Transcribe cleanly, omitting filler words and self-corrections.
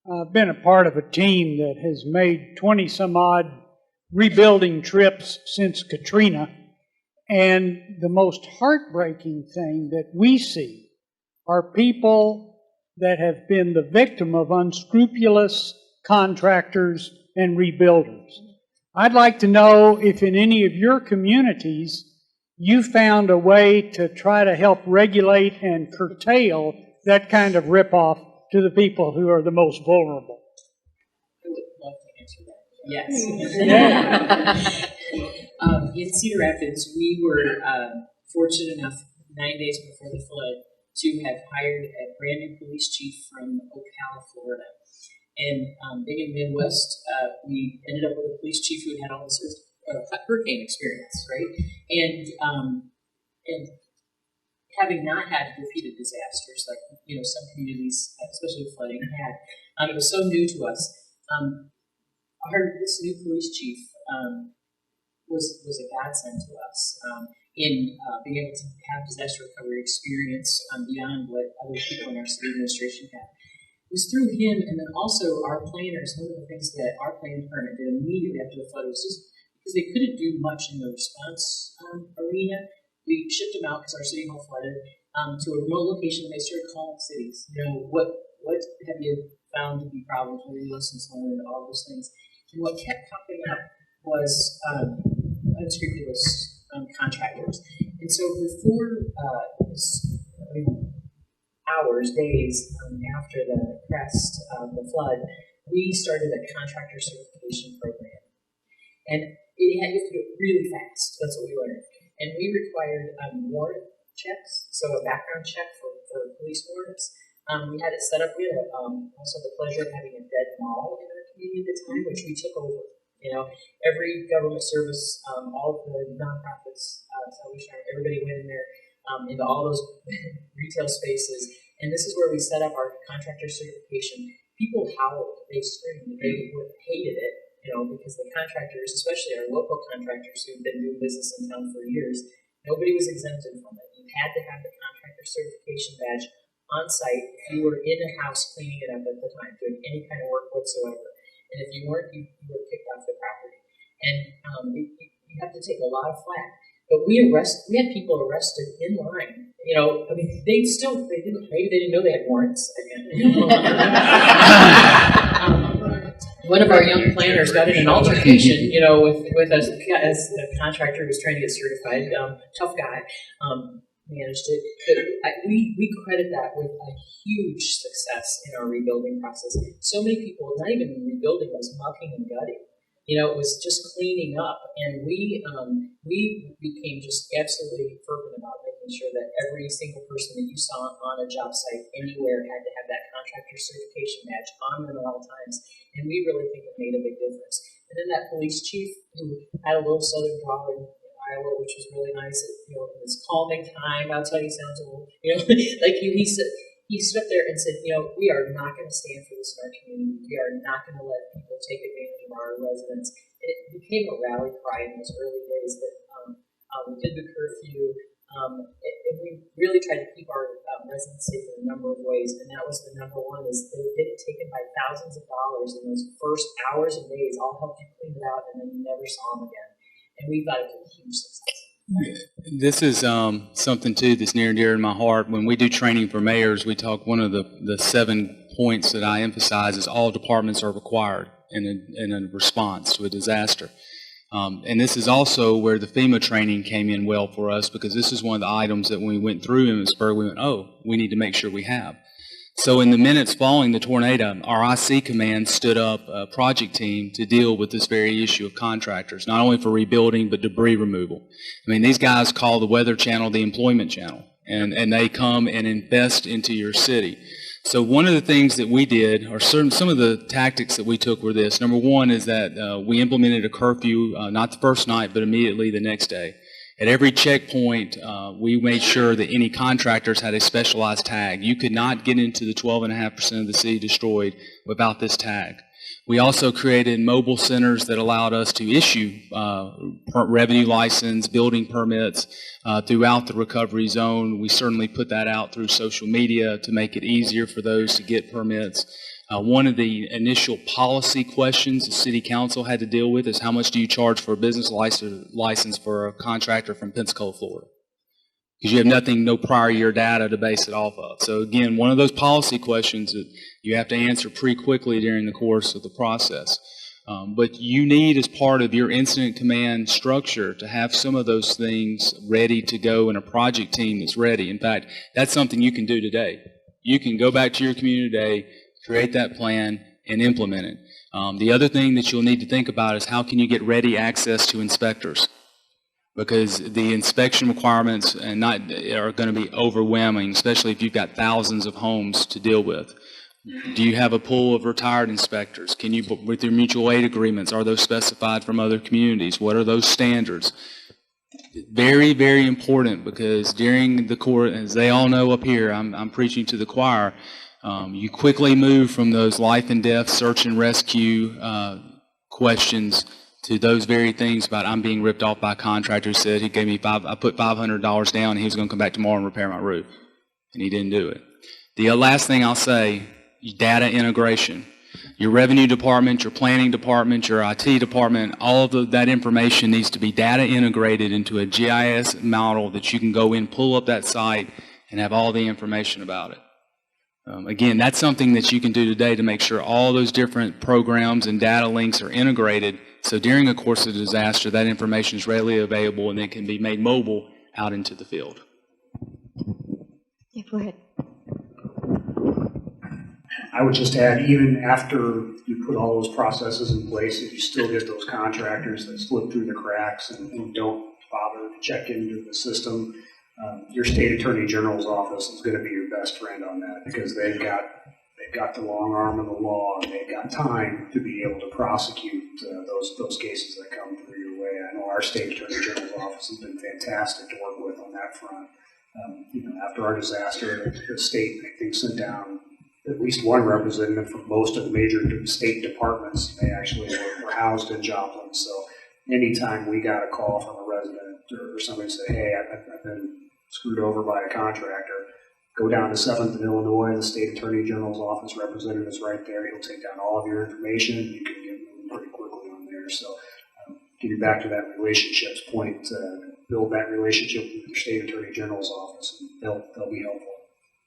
I've been a part of a team that has made 20 some odd rebuilding trips since Katrina. And the most heartbreaking thing that we see are people that have been the victim of unscrupulous contractors and rebuilders. I'd like to know if in any of your communities you found a way to try to help regulate and curtail that kind of ripoff to the people who are the most vulnerable. I would love to answer that. Yes. In Cedar Rapids, we were fortunate enough 9 days before the flood to have hired a brand new police chief from Ocala, Florida. And being in the Midwest, we ended up with a police chief who had all this hurricane experience, right? And having not had repeated disasters like some communities, especially with flooding, had, it was so new to us. This new police chief was a godsend to us in being able to have disaster recovery experience beyond what other people in our city administration had. It was through him, and then also our planners. One of the things that our planning department did immediately after the flood was just because they couldn't do much in the response arena. We shipped them out because our city hall flooded to a remote location, and they started calling cities. What have you found to be problems with your lessons learned, all those things. And what kept popping up was unscrupulous contractors. And so before hours, days after the crest of the flood, we started a contractor certification program. And you have to do it really fast. That's what we learned. And we required warrant checks, so a background check for police warrants. We had it set up. We had also the pleasure of having a dead mall in our community at the time, which we took over. Every government service, all of the nonprofits, Salvation Army, everybody went in there into all those retail spaces. And this is where we set up our contractor certification. People howled, they screamed, they hated it, because the contractors, especially our local contractors who've been doing business in town for years, nobody was exempted from it. You had to have the contractor certification badge on site if you were in a house cleaning it up at the time, doing any kind of work whatsoever. And if you weren't, you were kicked off the property. And you have to take a lot of flack. But we had people arrested in line. Maybe they didn't know they had warrants. One of our young planners got in an altercation, with us as a contractor who was trying to get certified. Tough guy, managed it. But we credit that with a huge success in our rebuilding process. So many people, not even rebuilding, was mucking and gutting. It was just cleaning up, and we became just absolutely fervent about making sure that every single person that you saw on a job site anywhere had to have that contractor certification badge on them at all times, and we really think it made a big difference. And then that police chief who had a little southern drawl in Iowa, which was really nice. In this calming time, I'll tell you, sounds a little, like he said. He stood up there and said, we are not going to stand for this in our community. We are not going to let people take advantage of our residents. And it became a rally cry in those early days that we did the curfew. And we really tried to keep our residents safe in a number of ways. And that was the number one, is they were getting taken by thousands of dollars in those first hours and days. All helped you clean it out, and then you never saw them again. And we thought it was a huge success. This is something, too, that's near and dear in my heart. When we do training for mayors, we talk, one of the 7 points that I emphasize is all departments are required in a response to a disaster. And this is also where the FEMA training came in well for us, because this is one of the items that when we went through Emmitsburg, we went, we need to make sure we have. So in the minutes following the tornado, our IC command stood up a project team to deal with this very issue of contractors, not only for rebuilding, but debris removal. I mean, these guys call the Weather Channel the employment channel, and they come and invest into your city. So one of the things that we did, or some of the tactics that we took were this. Number one is that we implemented a curfew, not the first night, but immediately the next day. At every checkpoint, we made sure that any contractors had a specialized tag. You could not get into the 12.5% of the city destroyed without this tag. We also created mobile centers that allowed us to issue revenue license, building permits throughout the recovery zone. We certainly put that out through social media to make it easier for those to get permits. One of the initial policy questions the city council had to deal with is how much do you charge for a business license for a contractor from Pensacola, Florida? Because you have nothing, no prior year data to base it off of. So again, one of those policy questions that you have to answer pretty quickly during the course of the process. But you need, as part of your incident command structure, to have some of those things ready to go in a project team that's ready. In fact, that's something you can do today. You can go back to your community today, create that plan, and implement it. The other thing that you'll need to think about is how can you get ready access to inspectors? Because the inspection requirements are going to be overwhelming, especially if you've got thousands of homes to deal with. Do you have a pool of retired inspectors? Can you, with your mutual aid agreements, are those specified from other communities? What are those standards? Very, very important, because during the course, as they all know up here, I'm preaching to the choir, you quickly move from those life and death search and rescue questions to those very things about I'm being ripped off by a contractor who said he gave me I put $500 down and he was going to come back tomorrow and repair my roof, and he didn't do it. The last thing I'll say, data integration. Your revenue department, your planning department, your IT department, all of that information needs to be data integrated into a GIS model that you can go in, pull up that site, and have all the information about it. Again, that's something that you can do today to make sure all those different programs and data links are integrated, so during a course of disaster, that information is readily available and it can be made mobile out into the field. Yeah, go ahead. I would just add, even after you put all those processes in place, if you still get those contractors that slip through the cracks and don't bother to check into the system, your state attorney general's office is going to be your best friend on that, because they've got the long arm of the law, and they've got time to be able to prosecute those cases that come through your way. I know our state attorney general's office has been fantastic to work with on that front. After our disaster, the state, I think, sent down at least one representative from most of the major state departments. They actually were housed in Joplin. So anytime we got a call from a resident or somebody say, hey, I've been screwed over by a contractor, go down to 7th in Illinois, the state attorney general's office representative is right there. He'll take down all of your information. You can get moving pretty quickly on there. So getting back to that relationships point, build that relationship with your state attorney general's office, and they'll be helpful.